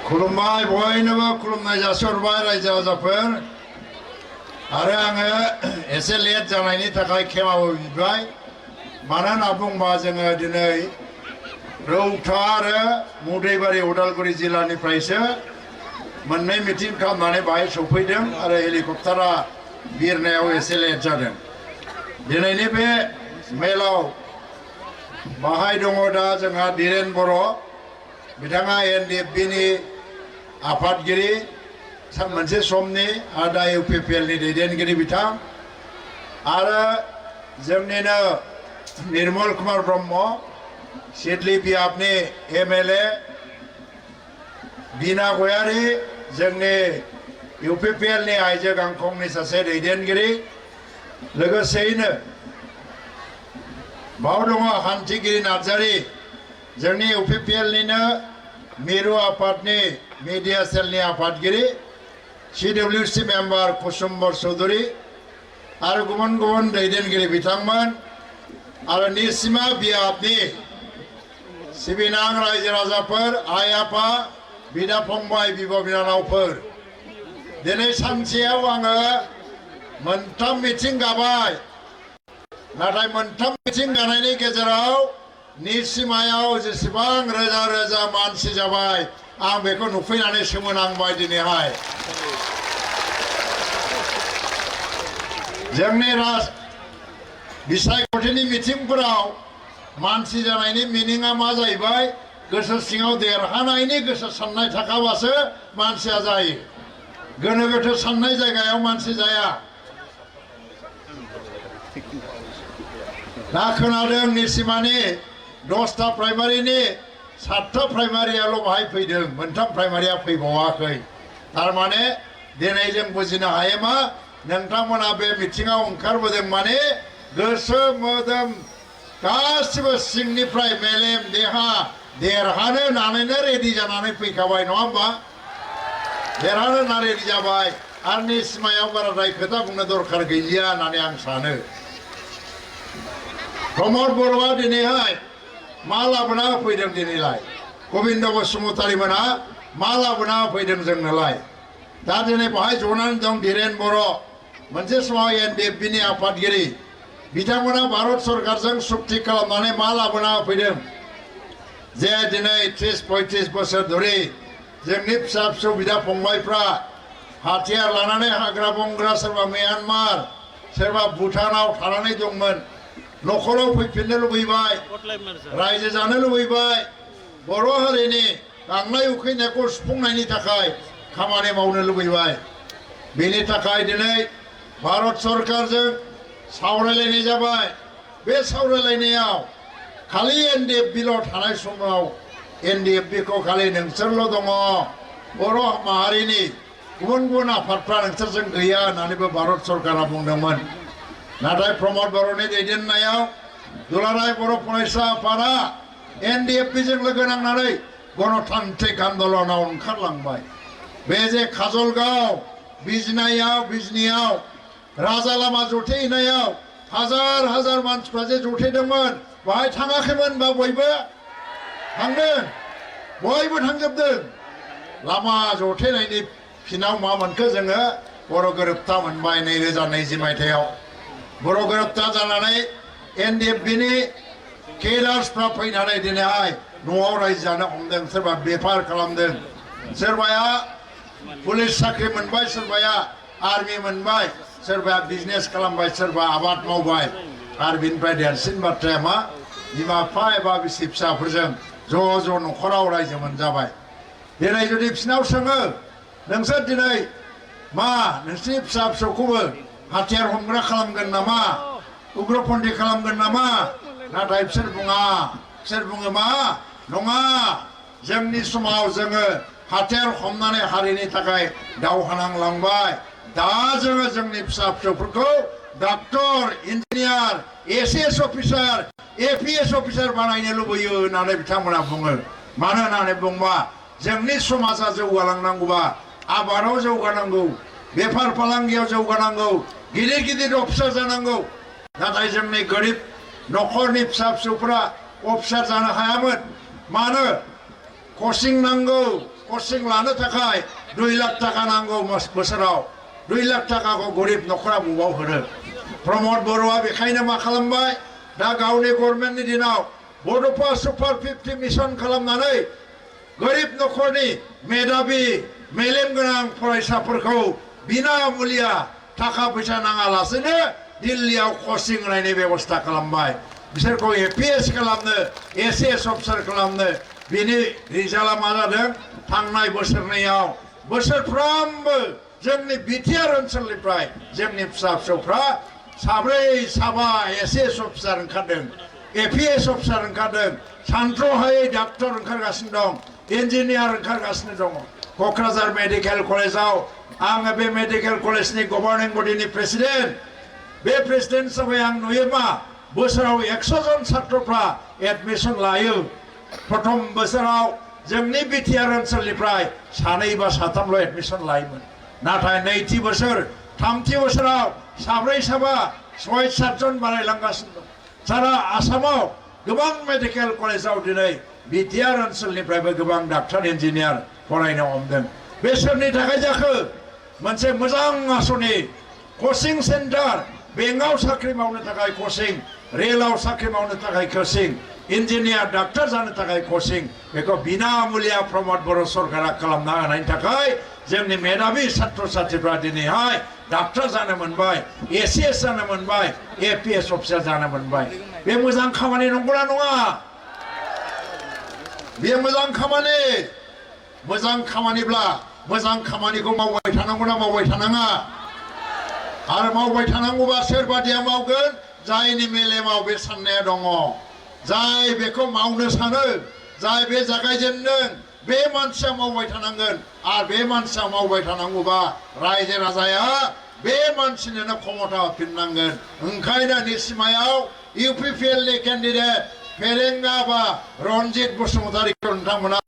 खुलुमबाय बयनोबो खुलुमनाय जासिहरबाय रायजो राजाफोर आरो आङो एसे लेट जानायनि थाखाय खेमाबो बिबाय मानो होनना बुंबा जोङो दिनै रौता आरो मुदैबारि उदालगुरि जिल्लानिफ्रायसो मोननै मिटिं खालामनानै बाहाय सफैदों आरो हेलिकप्टारा बिरनायाव एसे लेट जादों। दिनैनि बे मेलाव बाहाय दङ दा जोंहा धीरेन बर' बिथाङा एनडिएफबिनि आफादगिरि मोनसे समनि आरो दा इउपिपिएलनि दैदेनगिरि बिथां आरो जोंनिनो निर्मल कुमार ब्रह्म सिडली बियाबनि एमएलए बीना गयारी जोंनि इउपिपिएलनि आइजो गांखंनि सासे दैदेनगिरि लोगोसेयैनो बाव दङ हान्थिगिरि नार्जारी जोंनि इउपिपिएलनिनो मिरु आफादनि मिडिया सेलनि आफादगिरि सिडब्लिउसि मेम्बार कुसुम्बर चौधुरी आरो गुबुन गुबुन दैदेनगिरि बिथांमोन आरो निसिमा बियाबनि सिबिनां रायजो राजाफोर आइ आफा बिदा फंबाय बिब' बिनानावफोर दिनै सानसेयाव आङो मोनथाम मिटिं गाबाय नाथाय मोनथाम मिटिं गानायनि गेजेराव निसिमायाव जेसेबां रोजा रोजा मानसि जाबाय आं बेखौ नुफैनानै सोमोनांबाय दिनैहाय जोंनि बिसायख'थिनि मिटिंफोराव मानसि जानायनि मिनिङा मा जाहैबाय गोसो सिङाव देरहानायनि गोसो साननाय थाखाबासो मानसिया जायो गोनो गोथो साननाय जायगायाव मानसि जाया दा खोनादों निसिमानि 10टा प्राइमारिनि 7टा प्राइमारियाल' बाहाय फैदों मोनथाम प्राइमारिया फैबावाखै थारमाने दिनै जों बुजिनो हायो मा नोंथांमोना बे मिटिङाव ओंखारबोदों माने गोसो मोदोम गासिबो सिंनिफ्राय मेलेम देहा देरहानो होननानैनो रेडि जानानै फैखाबाय नङा होमबा देरहानो होनना रेडि जाबाय आरो निसिमायाव बाराद्राय खोथा बुंनो दरखार गैलिया होननानै आं सानो प्रमद बर'आ दिनैहाय मा लाबोना होफैदों दिनैलाय गबिन्द बसुमतारी मोनहा मा लाबोना होफैदों जोंनोलाय दा दिनै बाहाय जनानै दं धीरेन बर' मोनसे समाव एनडिएफबिनि आफादगिरि बिथांमोना भारत सरकारजों सुक्ति खालामनानै मा लाबोना होफैदों जे दिनै 30-35 बोसोर धरि जोंनि फिसा फिसौ बिदा फंबायफ्रा हाथियार लानानै हाग्रा बंग्रा सोरबा म्यानमार सोरबा भुटानाव थानानै दंमोन न'खराव फैफिननो लुबैबाय रायजो जानो लुबैबाय बर' हारिनि गांनाय उखैनायखौ सुफुंनायनि थाखाय खामानि मावनो लुबैबाय बेनि थाखाय दिनै भारत सरकारजों सावरायलायनाय जाबाय बे सावरायलायनायाव खालि एनडिएफबिल' थानाय समाव एनडिएफबिखौ खालि नोंसोरल' दङ बर' माहारिनि गुबुन गुबुन आफादफ्रा नोंसोरजों गैया होननानैबो भारत सरकारा बुंदोंमोन नाथाय प्रमद बर'नि दैदेननायाव दुलाराय बर' फरायसा आफादा एनडिएफबिजों लोगो नांनानै गणतान्त्रिक आन्दलनाव ओंखारलांबाय बे जे काजलगाव बिजनियाव राजा लामा जथेहैनायाव हाजार हाजार मानसिफ्रा जे जथेदोंमोन बाहाय थाङाखैमोनबा बयबो थांदों बयबो थांजोबदों लामा जथेनायनि फिनाव मा मोनखो जोङो बर' गोरोबथा मोनबाय 2020 मायथाइयाव बर' गोरोबथा जानानै एनडिएफबिनि केडार्सफ्रा फैनानै दिनैहाय न'आव रायजो जानो हमदों सोरबा बेफार खालामदों सोरबाया पुलिस साख्रि मोनबाय सोरबाया आर्मि मोनबाय सोरबाया बिजनेस खालामबाय सोरबा आबाद मावबाय आरो बिनिफ्राय देरसिन बाथ्राया मा बिमा बिफा एबा बिसि फिसाफोरजों ज' ज' न'खराव रायजो मोनजाबाय दिनै जुदि बिसिनाव सोङो नोंसोर दिनै मा नोंसिनि फिसा फिसौखौबो हाथियार हमग्रा खालामगोन नामा उग्रपन्थी खालामगोन नामा नाथाय बिसोर बुङो मा नङा जोंनि समाव जोङो हाथियार हमनानै हारिनि थाखाय दावहा नांलांबाय दा जोङो जोंनि फिसा फिसौफोरखौ doctor engineer SS officer APS officer बानायनो लुबैयो होननानै बिथांमोना बुङो मानो होननानै बुंबा जोंनि समाजा जौगालांनांगौबा आबादाव जौगानांगौ बेफार फालांगियाव जौगानांगौ गिदिर गिदिर अफिसार जानांगौ नाथाय जोंनि गोरिब न'खरनि फिसा फिसौफोरा अफिसार जानो हायामोन मानो कोचिं नांगौ कोचिं लानो थाखाय 2 लाख टाका नांगौ बोसोराव 2 लाख टाकाखौ गरिब नखरा बबाव होनो प्रमद बर'आ बेखायनो मा खालामबाय दा गावनि गभर्नमेन्टनि दिनाव बड'फा सुपार 50 मिशन खालामनानै गरिब नखरनि मेधाबी मेलेम गोनां फरायसाफोरखौ बिना मुलिया थाखा फैसा नाङालासेनो दिल्लीयाव कोचिं होनायनि बेबस्था खालामबाय बिसोरखौ एपीएस खालामनो एसएस अफिसार खालामनो बिनि रिजाल्टआ मा जादों थांनाय बोसोरनैयाव बोसोरफ्रामबो जोंनि बिटिआर ओनसोलनिफ्राय जोंनि फिसा फिसौफ्रा साब्रै साबा एसएस अफिसार ओंखारदों एपीएस अफिसार ओंखारदों सानथ्र'हायै डाक्टर ओंखारगासिनो दं इन्जिनियार ओंखारगासिनो दङ क'क्राझार मेडिकेल कलेजाव आङो बे मेडिकेल कलेजनि गभर्निं बडिनि प्रेसिडेन्ट बे प्रेसिडेन्ट हिसाबै आं नुयो मा बोसोराव 100 जन छात्रफ्रा एडमिशन लायो प्रथम बोसोराव जोंनि बिटिआर ओनसोलनिफ्राय 2 बा 3ल' एडमिशन लायोमोन नाथाय नैथि बोसोर थामथि बोसोराव साब्रै साबा 6-7 जन बारायलांगासिनो दं सारा आसामाव गोबां मेडिकेल कलेजाव दिनै बिटिआर ओनसोलनिफ्रायबो गोबां डाक्टर इन्जिनियार फरायनो हमदों बे सोरनि थाखाय जाखो मोनसे मोजां आसनि कोचिं सेन्टार बेंकआव साख्रि मावनो थाखाय कोचिं रेलाव साख्रि मावनो थाखाय कोचिं इन्जिनियार डाक्टर जानो थाखाय कोचिं बेखौ बिना मुलिया प्रमद बर' सरकारा खालामना होनायनि थाखाय जोंनि मेधाबी छात्र छात्रीफ्रा दिनैहाय डाक्टर जानो मोनबाय एसएस जानो मोनबाय एपीएस अफिसार जानो मोनबाय बे मोजां खामानि नंगौना नङा बे मोजां खामानि मोजां खामानिब्ला मोजां खामानिखौ मावबाय थानांगौना मावबाय थानाङा आरो मावबाय थानांगौबा सोर बादिया मावगोन जायनि मेलेमाव बे साननाया दङ जाय बेखौ मावनो सानो जाय बे जागायजेनदों बे मानसिया मावबाय थानांगोन आरो बे मानसिया मावबाय थानांगौबा रायजो राजाया बे मानसिनो क्षमता होफिननांगोन ओंखायनो निसिमायाव इउपिपिएलनि केन्डिडेट फेरेंगा बा रनजित बसुमतारीखौ नोंथांमोना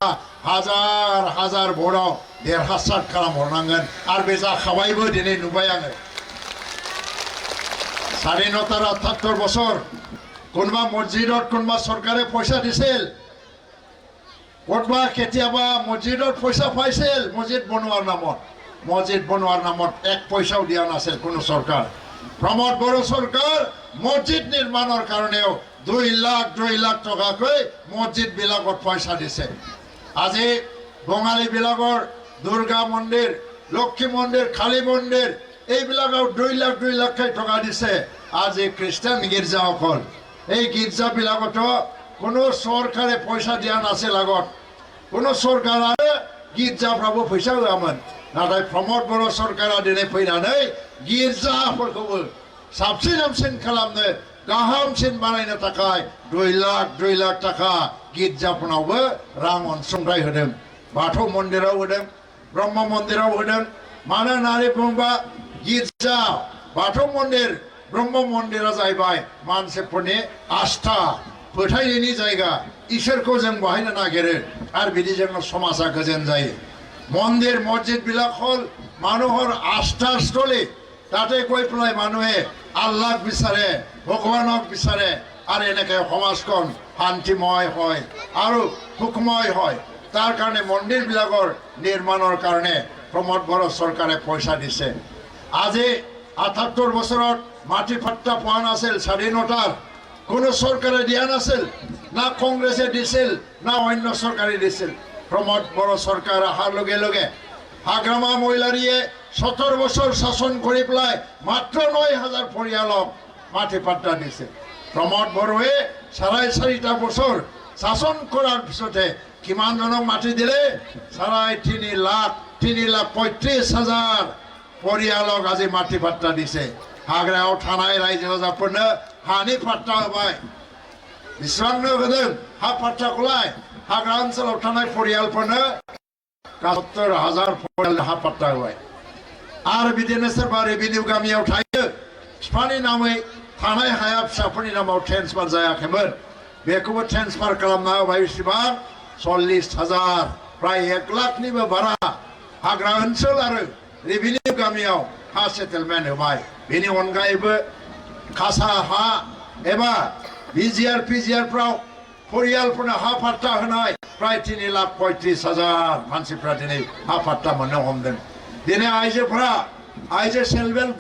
हाजार हाजार भटआव देरहासार खालामहरनांगोन आरो बे जाखाबायबो दिनै नुबाय आङो স্বাধীনতার ৭৮ বছর কোনোবা মসজিদত কোনোবা চৰকাৰে পইচা দিছিল ক'তবা কেতিয়াবা মসজিদত পইচা পাইছিল মসজিদ বনোৱাৰ নামত 1 পইচাও দিয়া নাছিল কোনো চৰকাৰ প্ৰমোদ বড়ো চৰকাৰ মসজিদ নিৰ্মাণৰ কাৰণেও 2 লাখ টকাকৈ মসজিদ বিলাকত পইচা দিছে আজি বঙালী বিলাকৰ দুৰ্গা মন্দিৰ লক্ষ্মী মন্দিৰ কালী মন্দিৰ এইবিলাকৰ 2 লাখ টকা দিছে আজি খ্ৰীষ্টান গীৰ্জাসকল এই গীৰ্জাবিলাকতো কোনো চৰকাৰে পইচা দিয়া নাছিল আগত কোনো চৰকাৰে গীৰ্জাफ्राबो फैसा होआमोन नाथाय प्रमोद बर' सरकारा दिनै फैनानै गिर्जाफोरखौबो साबसिन हामसिन खालामनो गाहामसिन बानायनो थाखाय 2 लाख टाका गिर्जाफोरावबो रां अनसुंथाइ होदों बाथौ मन्दिराव होदों ब्रह्म मन्दिराव होदों मानो होननानै बुङोबा गिर्जा बाथौ मन्दिर ब्रह्म मन्दिरा जाहैबाय मानसिफोरनि आस्था फोथायनायनि जायगा इसोरखौ जों बाहायनो नागिरो आरो बिदिजों समाजा गोजोन जायो मन्दिर मस्जिद বিলাক হ'ল মানুহৰ আস্থাস্থলী তাতে গৈ পেলাই মানুহে আল্লাহক বিচাৰে ভগৱানক বিচাৰে আৰু এনেকৈ সমাজখন শান্তিময় হয় আৰু সুখময় হয় তাৰ কাৰণে মন্দিৰবিলাকৰ নিৰ্মাণৰ কাৰণে প্ৰমোদ বড়ো চৰকাৰে পইচা দিছে আজি ৭৮ বছৰত মাটি ফাট্টা পোৱা নাছিল স্বাধীনতাৰ কোনো চৰকাৰে দিয়া নাছিল না কংগ্ৰেছে দিছিল না অন্য চৰকাৰে দিছিল प्रमोद बड़ो सरकार अहार लगे लगे हाग्रामा महिलारिये 70 बছর शासन कर मात्र 9000 परियालक माटी पाट्टा दिसे प्रमोद बड़ोए 4.5 बছর शासन करार पिछते किमान जनक माटी दिले 3.5 लाख 3,35,000 परियालक आज माटी पाट्टा दिसे हाग्रायाव थानाय रायजो राजाफोरनो हानि पाट्टा होबाय बेसेबांनो होदों हा पाट्टाखौलाय हाग्रा ओनसोलाव थानाय परियालफोरनो 70,000 परियाल हा पाट्टा होबाय आरो बिदिनो सोरबा रेभिनिउ गामियाव थायो बिफानि नामै थानाय हाया फिसाफोरनि नामाव ट्रेन्सफार जायाखैमोन बेखौबो ट्रेन्सफार खालामना होबाय बेसेबां 40,000 प्राय 1 लाखनिबो बारा हाग्रा ओनसोल आरो रेभिनिउ गामियाव हा सेटेलमेन्ट होबाय बेनि अनगायैबो खासा हा एबा बिजिआर पिजिआरफ्राव परियालफोरनो हा पाट्टा होनाय प्राय 3,35,000 मानसिफ्रा दिनै हा पाट्टा मोननो हमदों दिनै आइजोफोरा आइजो सेल्फ हेल्प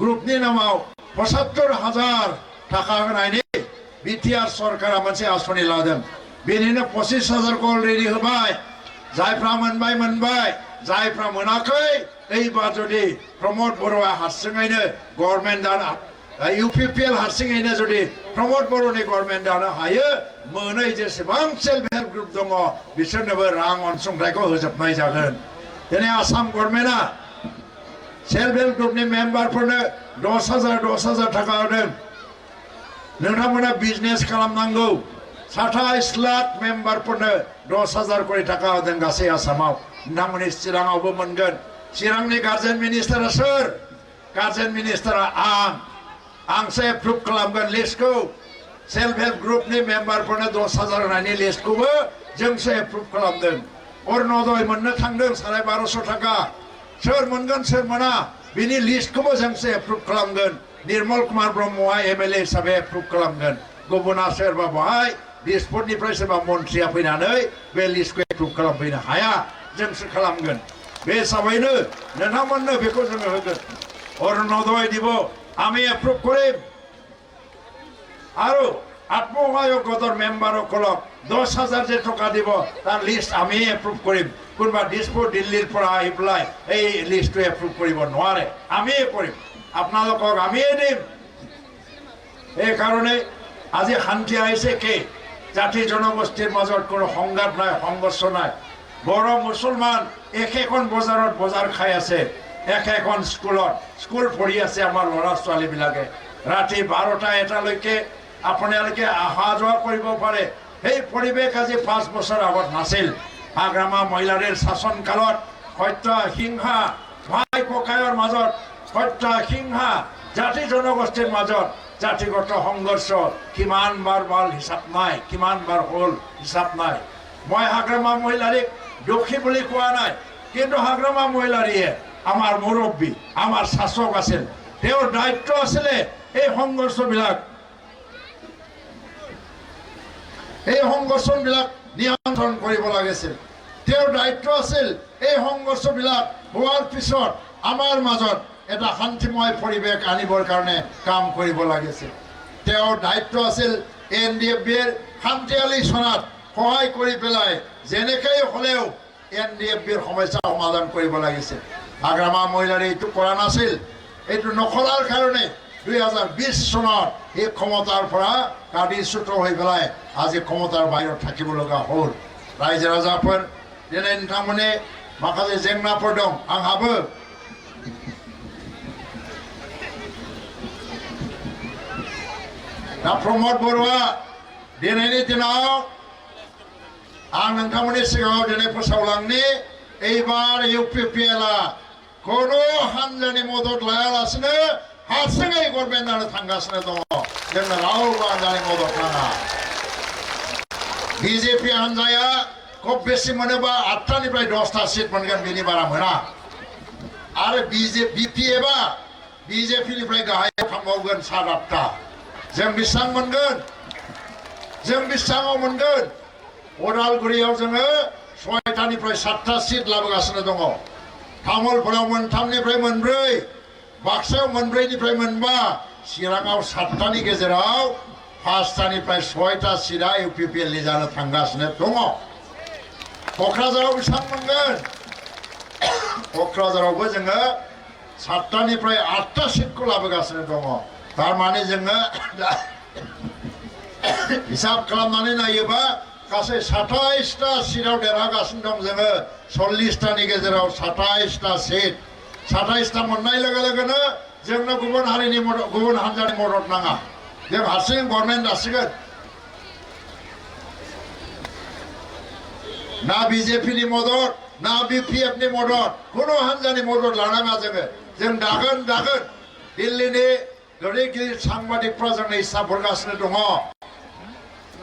ग्रुपनि नामाव 75,000 थाखा होनायनि बिटिआर सरकारा मोनसे आसनि लादों बेनिनो 25,000 अलरेडि होबाय जायफ्रा मोनबाय जायफ्रा मोनाखै एइबार जुदि प्रमोद बर'आ हारसिङैनो गभर्नमेन्ट दानो इउपिपिएल हारसिङैनो जुदि प्रमोद बर'नि गभर्नमेन्ट दानो हायो मोनै जेसेबां सेल्फ हेल्प ग्रुप दङ बिसोरनोबो रां अनसुंथाइखौ होजोबनाय जागोन दिनै आसाम गभर्नमेन्टआ सेल्फ हेल्प ग्रुपनि मेम्बारफोरनो 10,000 थाखा होदों नोंथांमोना बिजनेस खालामनांगौ 27 लाख मेम्बारफोरनो 10,000 कोटी थाखा होदों गासै आसामाव नोंथांमोननि चिराङावबो मोनगोन चिरांनि गार्जेन मिनिस्टारा सोर गार्जेन मिनिस्टारा आंसो एप्रुभ खालामगोन लिस्टखौ सेल्फ हेल्प ग्रुपनि मेम्बारफोरनो 10,000 होनायनि लिस्टखौबो जोंसो एप्रुभ खालामदों अरुणोदय मोननो थांदों 1250 थाखा सोर मोनगोन सोर मोना बिनि लिस्टखौबो जोंसो एप्रुभ खालामगोन निर्मल कुमार ब्रह्मआ एमएलए हिसाबै एप्रुभ खालामगोन गुबुना सोरबा बहाय दिसपुरनिफ्राय सोरबा मन्थ्रिया फैनानै बे लिस्टखौ एप्रुभ खालामफैनो हाया जोंसो खालामगोन बे हिसाबैनो नोंथांमोननो बेखौ जोङो होगोन अरुणोदय দিব আমি এপ্ৰুভ কৰিম আৰু আত্মসহায়ক গোটৰ মেম্বাৰসকলক 10,000 যে টকা দিব তাৰ লিষ্ট আমি এপ্ৰুভ কৰিম কোনোবা দিছপুৰ দিল্লীৰ পৰা আহি পেলাই এই লিষ্টটো এপ্ৰুভ কৰিব নোৱাৰে আমিয়ে কৰিম আপোনালোকক আমিয়ে দিম এই কাৰণে আজি শান্তি আহিছে কি জাতি জনগোষ্ঠীৰ মাজত কোনো সংঘাত নাই সংঘৰ্ষ নাই বড় মুছলমান একেখন বজাৰত বজাৰ খাই আছে একেখন স্কুল পঢ়ি আছে আমাৰ ল'ৰা ছোৱালীবিলাকে ৰাতি 12টা 1টালৈকে আপোনালোকে অহা যোৱা কৰিব পাৰে সেই পৰিৱেশ আজি 5 বছৰ আগত নাছিল আগ্ৰামা মহিলাৰীৰ শাসন কালত সত্য হিংসা ভাই ককায়ৰ মাজত সত্য হিংসা জাতি জনগোষ্ঠীৰ মাজত জাতিগত সংঘৰ্ষ কিমান বাৰ হিচাপ নাই কিমান বাৰ হ'ল হিচাপ নাই মই আগ্ৰামা মহিলাৰীক দুখী বুলি কোৱা নাই কিন্তু আগ্ৰামা মহিলাৰীয়ে আমাৰ মুৰব্বী আমাৰ শাসক আছিল তেওঁৰ দায়িত্ব আছিলে এই সংঘৰ্ষবিলাক নিয়ন্ত্ৰণ কৰিব লাগিছিল তেওঁৰ দায়িত্ব আছিল এই সংঘৰ্ষবিলাক হোৱাৰ পিছত আমাৰ মাজত এটা শান্তিময় পৰিৱেশ আনিবৰ কাৰণে কাম কৰিব লাগিছিল তেওঁৰ দায়িত্ব আছিল এনডিএফবিৰ শান্তিশালী চনাত সহায় কৰি পেলাই যেনেকৈ হ'লেও এনডিএফবিৰ সমস্যা সমাধান কৰিব লাগিছিল আগ্ৰামা মহিলাৰী এইটো কৰা নাছিল এইটো নকৰাৰ কাৰণে 2020 চনত এই ক্ষমতাৰ পৰা কাদিচ্যুত হৈ পেলাই আজি ক্ষমতাৰ বাহিৰত থাকিব লগা হ'ল ৰাইজে ৰাজাফোৰ দিनै नोंथांमोननि माखासे जेंनाफोर दं आंहाबो दा प्रमोद बर'आ दिनैनि दिनाव आं नोंथांमोननि सिगाङाव दिनै फोसावलांनि एइबार इउपिपिएलआ कोनो हानजानि मदद लायालासिनो हारसिङै गभर्नमेन्ट दानो थांगासिनो दङ जोंनो रावबो हानजानि मदद नाङा बिजेपि हानजाया খুব বেশি मोनोबा 8टानिफ्राय 10टा সিট मोनगोन बेनि बारा मोना आरो बिपिएफआ बिजेपिनिफ्राय गाहायाव थांबावगोन 7-8टा जों बेसेबां मोनगोन जों बेसेबाङाव मोनगोन उदालगुरियाव जोङो 6टानिफ्राय 7टा सिट लाबोगासिनो दङ तामुलपुराव 3निफ्राय 4 बाक्सायाव 4निफ्राय 5 चिराङाव 7टानि गेजेराव 5टानिफ्राय 6टा सिटआ इउपिपिएलनि जानो थांगासिनो दङ क'क्राझाराव बेसेबां मोनगोन क'क्राझारावबो जोङो 7टानिफ्राय 8टा सिटखौ लाबोगासिनो दङ थारमाने जोङो हिसाब खालामनानै नायोबा गासै 27टा सिटआव देरहागासिनो दं जोङो 40टानि गेजेराव 27टा सिट 27टा मोननाय लोगो लोगोनो जोंनो गुबुन हारिनि गुबुन हानजानि मदद नाङा जों हारसिं गभर्नमेन्ट दासिगोन ना बिजेपिनि मदद ना बिपिएफनि मदद कोनो हानजानि मदद लानाङा जों दागोन दिल्लीनि गिदिर साংবাদিকफ्रा जोंनो हिसाब हरगासिनो दङ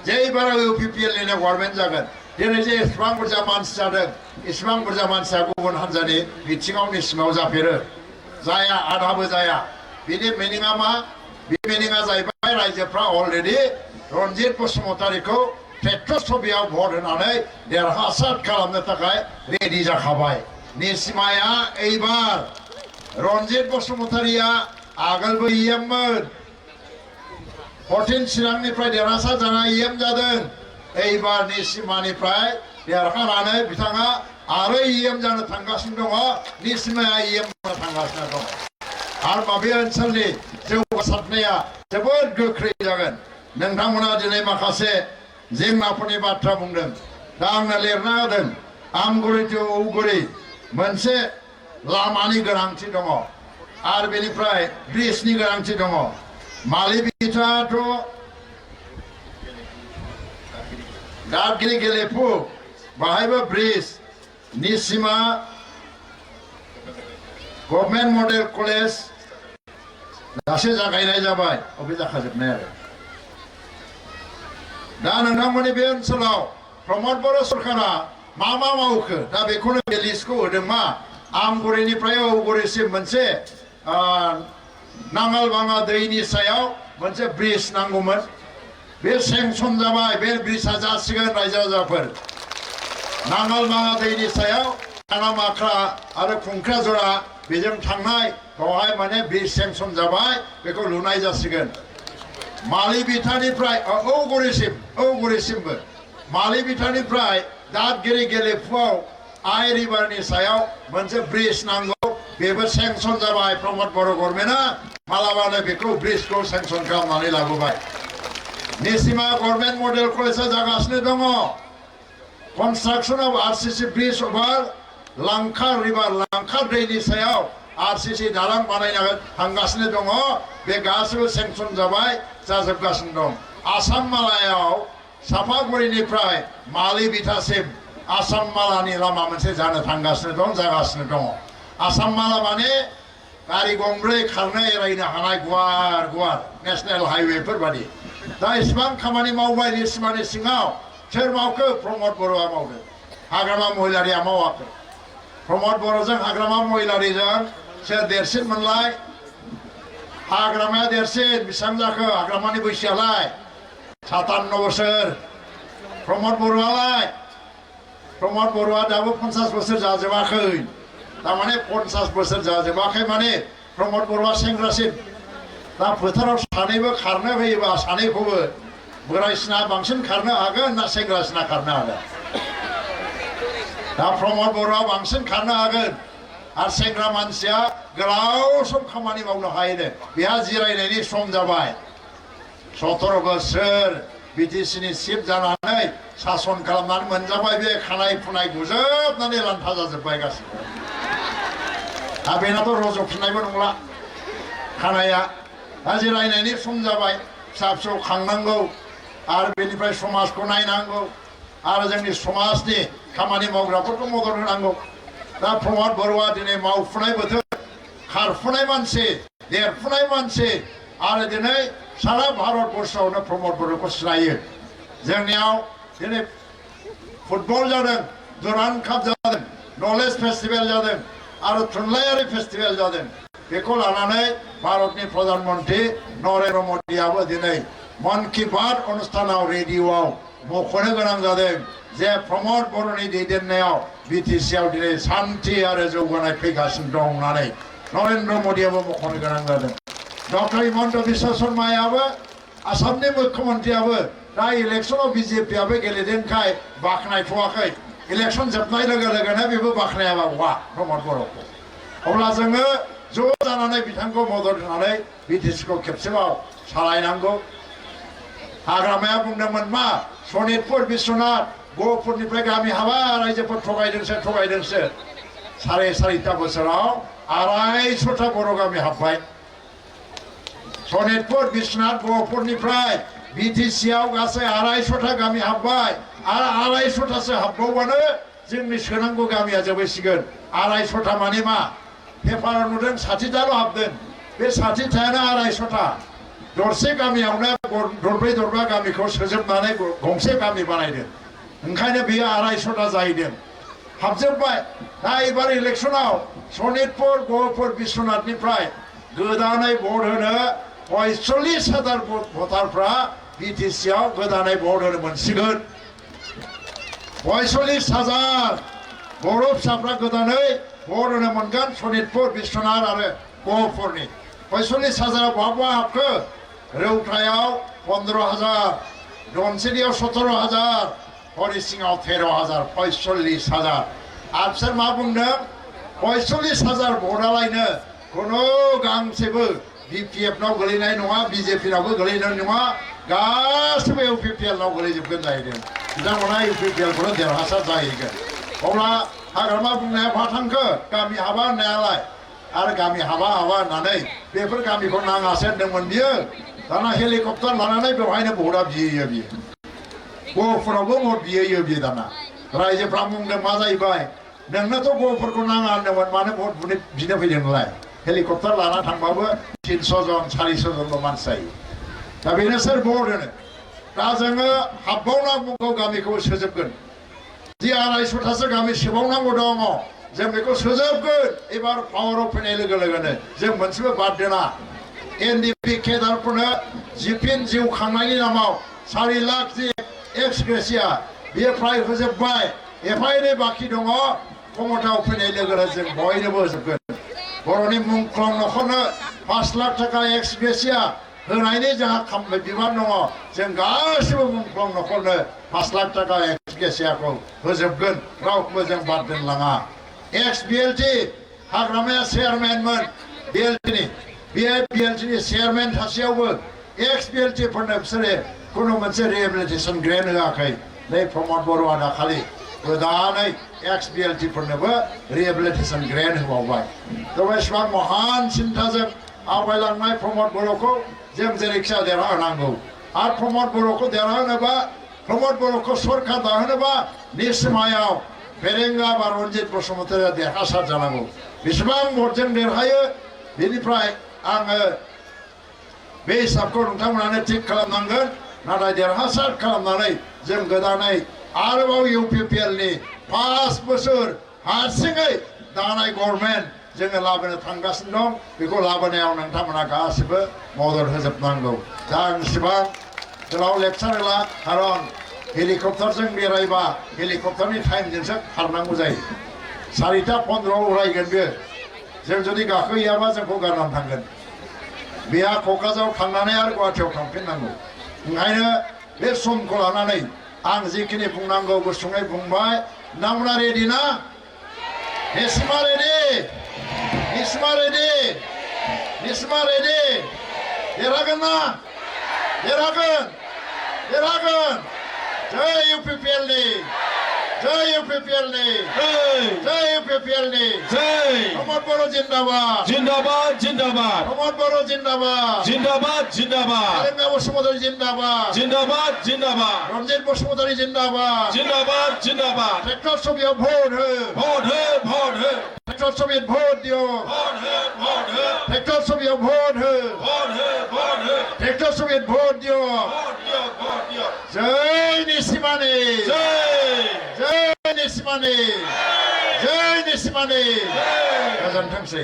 जे एबाराव इउपिपिएलनिनो गभर्नमेन्ट जागोन दिनै जे एसेबां बुरजा मानसि जादों एसेबां बुरजा मानसिया गुबुन हानजानि बिथिङाव निसिमाव जाफेरो जाया आधाबो जाया बिनि मिनिङा मा मिनिङा जाहैबाय रायजोफ्रा अलरेडि रन्जित बसुमतारीखौ पेट्रसबियाव भट होनानै देरहासार खालामनो थाखाय रेडि जाखाबाय निसिमाया एबार रन्जित बसुमतारीया आगोलबो इएममोन 14 चिरांनिफ्राय देरहासार जानाय इएम जादों एबार निसिमानिफ्राय देरहानानै बिथाङा आरो इएम जानो थांगासिनो दङ निसिमाया इएम जानो थांगासिनो दङ आरो माबे ओनसोलनि जौगासारनाया जोबोद गोख्रै जागोन नोंथांमोना दिनै माखासे जेंनाफोरनि बाथ्रा बुंदों दा आंनो लिरना होदों आमगुरि टु औगुरि मोनसे लामानि गोनांथि दङ आरो बेनिफ्राय ब्रिजनि गोनांथि दङ मालि बिथाङाथ' दादगिरि गेलेफु बाहायबो ब्रिज निसिमा गभर्नमेन्ट मडेल कलेज दासो जागायनाय जाबाय अबे जाखाजोबनाय आरो दा नोंथांमोननि बे ओनसोलाव प्रमद बर' सरकारा मा मावखो दा बेखौनो बे लिस्टखौ होदों मा आमगुरिनिफ्राय औगुरिसिम मोनसे नांगालबाङा दैनि सायाव मोनसे ब्रिज नांगौमोन बे सेंसन जाबाय बे ब्रिजआ जासिगोन रायजो राजाफोर नांगालबाङा दैनि सायाव खानामाख्रा आरो खुंख्राजरा बेजों थांनाय बेवहाय माने ब्रिज सेंसन जाबाय बेखौ लुनाय जासिगोन मालि बिथानिफ्राय औगुरिसिमबो मालि बिथानिफ्राय दादगिरि गेलेफुआव आइ रिभारनि सायाव मोनसे ब्रिज नांगौ बेबो सेंसन जाबाय प्रमद बर' गभर्नमेन्टआ मालाबानो बेखौ ब्रिजखौ सेंसन खालामनानै लाबोबाय निसिमा गभर्नमेन्ट मडेल कलेजआ जागासिनो दङ कनस्ट्राक्शन अफ आरसीसी ब्रिज अभार लांखार रिभार लांखार दैनि सायाव आरसीसी दालां बानायनो थांगासिनो दङ बे गासैबो सेंसन जाबाय जाजोबगासिनो दं आसाम मालायाव सापागुरिनिफ्राय मालि बिथासिम आसाम मालानि लामा मोनसे जानो थांगासिनो दं जागासिनो दङ आसाम माला माने गारि गंब्रै खारनो एरायनो हानाय गुवार गुवार नेशनेल हाइवेफोर बादि दा इसेबां खामानि मावबाय निसिमानि सिङाव सोर मावखो प्रमद बर'आ मावदों हाग्रामा महिलारिया मावाखै प्रमद बर'जों हाग्रामा महिलारिजों सोर देरसिनमोनलाय हाग्रामाया देरसिन बेसेबां जाखो हाग्रामानि बैसोआलाय 57 बोसोर प्रमद बर'आ दाबो 50 बोसोर जाजोबाखै तारमाने 50 बोसोर जाजोबाखै माने प्रमद बर'आ सेंग्रासिन दा फोथाराव सानैबो खारनो होयोबा सानैखौबो बोरायसिना बांसिन खारनो हागोन ना सेंग्रासिना खारनो हागोन दा प्रमद बर'आ बांसिन खारनो हागोन आरो सेंग्रा मानसिया गोलाव सम खामानि मावनो हायो बेहा जिरायनायनि सम जाबाय 17 बोसोर बिटिसिनि चिफ जानानै सासन खालामनानै मोनजाबाय बे खानाय फुनाय गुजोबनानै लान्था जाजोब्बाय गासिबो दा बेनाथ' रज'फिननायबो नंला खानाया दा जिरायनायनि सम जाबाय फिसा फिसौ खांनांगौ आरो बेनिफ्राय समाजखौ नायनांगौ आरो जोंनि समाजनि खामानि मावग्राफोरखौ मदद होनांगौ दा प्रमद बर'आ दिनै मावफुनाय बोथोर खारफुनाय मानसि देरफुनाय मानसि आरो दिनै सारा भारतबर्षआवनो प्रमद बर'खौ सिनायो जोंनियाव दिनै फुटबल जादों दुरान्ड काप जादों नलेज फेस्टिभेल जादों आरो थुनलाइयारि फेस्टिभेल जादों बेखौ लानानै भारतनि प्रधान मन्त्रि नरेन्द्र मदियाबो दिनै मन की बात अनुष्ठानाव रेडिअआव मख'नो गोनां जादों जे प्रमद बर'नि दैदेननायाव बिटिसिआव दिनै शान्ति आरो जौगानाय फैगासिनो दं होननानै नरेन्द्र मदियाबो मख'नो गोनां जादों डक्टर हिमन्त बिश्व शर्मायाबो आसामनि मुख्यमन्त्रियाबो दा इलेक्सनाव बिजेपिआबो गेलेदोंखाय बाख्नायथ'वाखै इलेक्सन जोबनाय लोगो लोगोनो बेबो बाख्नायाबा गवा प्रमद बर'खौ अब्ला जोङो ज' जानानै बिथांखौ मदद होनानै बिटिसिखौ खेबसेबाव सालायनांगौ हाग्रामाया बुंदोंमोन मा सनितपुर बिश्वनाथ गहपुरनिफ्राय गामि हाबा रायजोफोर थगायदोंसो 4.5 बोसोराव 250 बर' गामि हाबबाय सनितपुर बिश्वनाथ गहपुरनिफ्राय बिटिसिआव गासै 250 गामि हाबबाय आरो 250 हाबबावबानो जोंनि सोनांगौ गामिया जोबैसिगोन 250 माने मा पेपाराव नुदों 60टाल' हाबदों बे 60टायानो 250 दरसे गामियावनो दरब्रै दरबा गामिखौ सोजोबनानै गंसे गामि बानायदों ओंखायनो बेयो 250 जाहैदों हाबजोब्बाय दा एबार इलेक्सनाव सनितपुर गहपुर बिश्वनाथनिफ्राय गोदानै भट होनो 45,000 भटारफ्रा बिटिसिआव गोदानै भट होनो मोनसिगोन 45,000 बर' फिसाफ्रा गोदानै भट होनो मोनगोन सनितपुर बिश्वनाथ आरो गहपुरनि 45,000 बहा हाबखो रौतायाव 15,000 धनसिरियाव 17,000 हरिसिङाव 13,000 45,000 आरो बिसोर मा बुंदों 45,000 भटालायनो खुनु गांसेबो BPF नाव गोलैनाय नङा BJP नावबो गोलैनाय नङा गासिबो UPPL नाव गोलैजोबगोन जाहैदों बिथांमोना UPPL खौनो देरहासार जाहैगोन अब्ला हाग्रामा बुंनाया बहा थांखो गामि हाबा होननायालाय आरो गामि हाबा होननानै बेफोर गामिखौ नाङासो होनदोंमोन बियो दाना हेलिकप्टार लानानै बेवहायनो भटआ बिहैयो बियो गहपुरावबो भट बिहैयो बियो दाना रायजोफ्रा बुंदों मा जाहैबाय नोंनोथ' गहपुरखौ नाङा होनदोंमोन मानो भट बिनो फैदों नोंलाय हेलिकप्टार लाना थांबाबो 300 जन 400 जनल' मानसि जायो दा बेनो सोर भट होनो दा जोङो हाबबावनांगौ गामिखौ सोजोबगोन जि 250थासो गामि सोबावनांगौ दङ जों बेखौ सोजोबगोन एबार पावाराव फैनाय लोगो लोगोनो जों मोनसेबो बाद दोना NDP केडारफोरनो जिफिन जिउ खांनायनि नामाव 4 लाख जि एक्स ग्रेसिया बेयो फ्राय होजोबबाय एफा एनै बाखि दङ क्षमतायाव फैनाय लोगो लोगो जों बयनोबो होजोबगोन बर'नि मुंख्लं न'खरनो 5 लाख थाखा एक्स ग्रेसिया होनायनि जोंहा बिबान दङ जों गासिबो मुंख्लं न'खरनो 5 लाख थाखा एक्स ग्रेसियाखौ होजोबगोन रावखौबो जों बाद दोनलाङा एक्स BLT हाग्रामाया चेयारमेनमोन BLTनि बे BLTनि चेयारमेन थासेयावबो एक्स BLT फोरनो बिसोरो खुनु मोनसे रिहेबिलिटेसन ग्रेन्ट होआखै नै प्रमद बर'आ दाखालि गोदानै एक्स BLT फोरनोबो रिहेबिलिटेसन ग्रेन्ट होबावबाय थ' बेसेबां महान सिन्थाजों आवगायलांनाय प्रमद बर'खौ जों जेरैखिजाया देरहाहोनांगौ आरो प्रमद बर'खौ देरहाहोनोबा प्रमद बर'खौ सरकार दाहोनोबा निसिमायाव फेरेंगा बा रन्जित बसुमतारिया देरहासार जानांगौ बेसेबां भटजों देरहायो बेनिफ्राय आङो बे हिसाबखौ नोंथांमोनानो थिग खालामनांगोन नाथाय देरहासार खालामनानै जों गोदानै आरोबाव UPPLनि 5 बोसोर हारसिङै दानाय गभर्नमेन्ट जोङो लाबोनो थांगासिनो दं बेखौ लाबोनायाव नोंथांमोना गासिबो मदद होजोबनांगौ दा आं इसेबां गोलाव लेक्सार होला खारन हेलिकप्टारजों बेरायबा हेलिकप्टारनि टाइमजोंसो खारनांगौ जायो 4:15 उरायगोन बेयो जों जुदि गाखोहैयाबा जोंखौ गारनानै थांगोन बेहा क'क्राझाराव थांनानै आरो गुवाहाटीयाव थांफिननांगौ ओंखायनो बे समखौ लानानै आं जिखिनि बुंनांगौ गुसुङै बुंबाय नोंथांमोना रेडि ना निसिमा रेडि निसिमा रेडि निसिमा रेडि देरहागोन ना देरहागोन देरहागोन जय UPPLनि जय UPPLनि जय UPPLनि जय प्रमद बर' जिन्दाबाद जिन्दाबाद जिन्दाबाद प्रमद बर' जिन्दाबाद जिन्दाबाद जिन्दाबाद फेरेंगा बसुमतारि जिन्दाबाद जिन्दाबाद जिन्दाबाद रन्जित बसुमतारि जिन्दाबाद जिन्दाबाद जिन्दाबाद ट्रेक्टर छबियाव भट हो भोट हो भोट हो ट्रेक्टर छबियाव भट दियो भोट हो भोट हो ट्रेक्टर छबियाव भट हो भोट हो भोट हो ट्रेक्टर छबियाव भट दियो भोट दियो भोट दियो जय निसिमानि जय जय निसिमानि जय निसिमानि गोजोनथोंसै